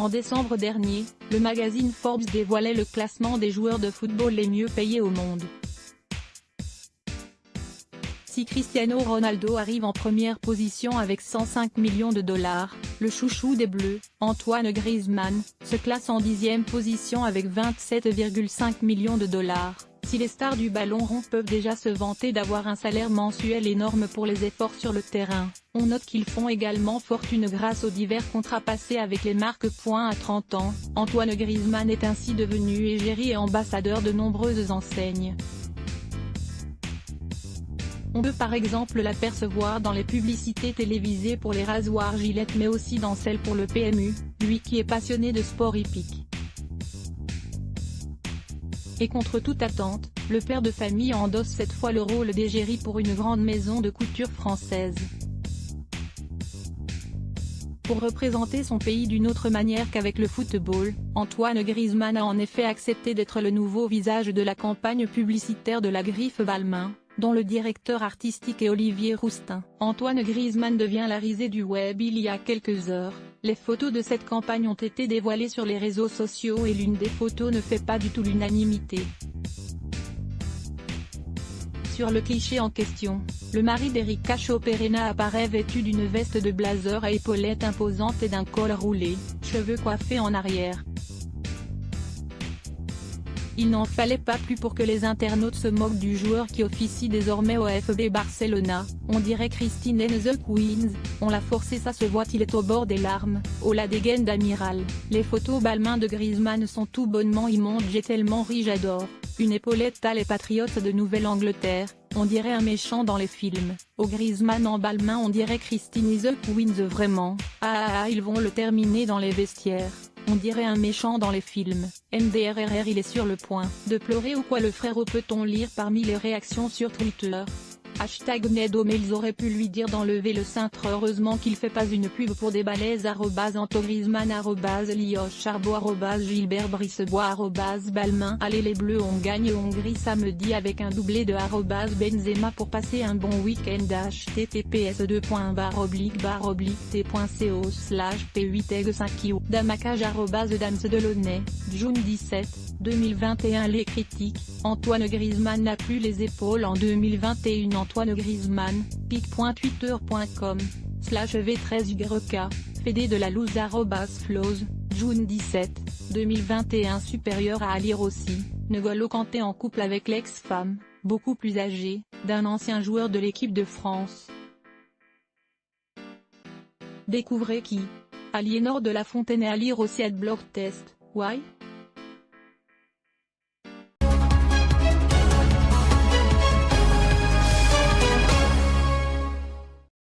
En décembre dernier, le magazine Forbes dévoilait le classement des joueurs de football les mieux payés au monde. Si Cristiano Ronaldo arrive en première position avec 105 millions de dollars, le chouchou des Bleus, Antoine Griezmann, se classe en 10e position avec 27,5 millions de dollars. Si les stars du ballon rond peuvent déjà se vanter d'avoir un salaire mensuel énorme pour les efforts sur le terrain, on note qu'ils font également fortune grâce aux divers contrats passés avec les marques. À 30 ans, Antoine Griezmann est ainsi devenu égérie et ambassadeur de nombreuses enseignes. On peut par exemple l'apercevoir dans les publicités télévisées pour les rasoirs Gillette mais aussi dans celles pour le PMU, lui qui est passionné de sport hippique. Et contre toute attente, le père de famille endosse cette fois le rôle d'égérie pour une grande maison de couture française. Pour représenter son pays d'une autre manière qu'avec le football, Antoine Griezmann a en effet accepté d'être le nouveau visage de la campagne publicitaire de la Griffe Balmain, dont le directeur artistique est Olivier Rousteing. Antoine Griezmann devient la risée du web il y a quelques heures. Les photos de cette campagne ont été dévoilées sur les réseaux sociaux et l'une des photos ne fait pas du tout l'unanimité. Sur le cliché en question, le mari d'Eric Cacho-Perena apparaît vêtu d'une veste de blazer à épaulettes imposantes et d'un col roulé, cheveux coiffés en arrière. Il n'en fallait pas plus pour que les internautes se moquent du joueur qui officie désormais au FC Barcelona. On dirait Christine and the Queens, on l'a forcé, ça se voit, il est au bord des larmes, oh la dégaine d'amiral. Les photos Balmain de Griezmann sont tout bonnement immondes, j'ai tellement ri, j'adore. Une épaulette à les Patriotes de Nouvelle-Angleterre, on dirait un méchant dans les films. Au Griezmann en Balmain on dirait Christine and the Queens vraiment. Ils vont le terminer dans les vestiaires. On dirait un méchant dans les films. MDRRR, il est sur le point de pleurer ou quoi le frérot, peut-on lire parmi les réactions sur Twitter. #Nedo, mais ils auraient pu lui dire d'enlever le cintre, heureusement qu'il fait pas une pub pour des balaises. @AntoGriezmann, @LiochCharbo, @Gilbert Brissebois, @Balmain. Allez les Bleus, on gagne Hongrie samedi avec un doublé de @Benzema pour passer un bon week-end. https://t.co/p8eg5io Damakage @Damsdelaunay, June 17, 2021. Les critiques, Antoine Griezmann n'a plus les épaules en 2021. Antoine Griezmann, pic.twitter.com/v13yk, Fédé de la loose @Flows, June 17, 2021. Supérieur à Ali Rossi, N'Golo Kanté en couple avec l'ex-femme, beaucoup plus âgée, d'un ancien joueur de l'équipe de France. Découvrez qui. Aliénor de la Fontaine et Ali Rossi @blogtest, why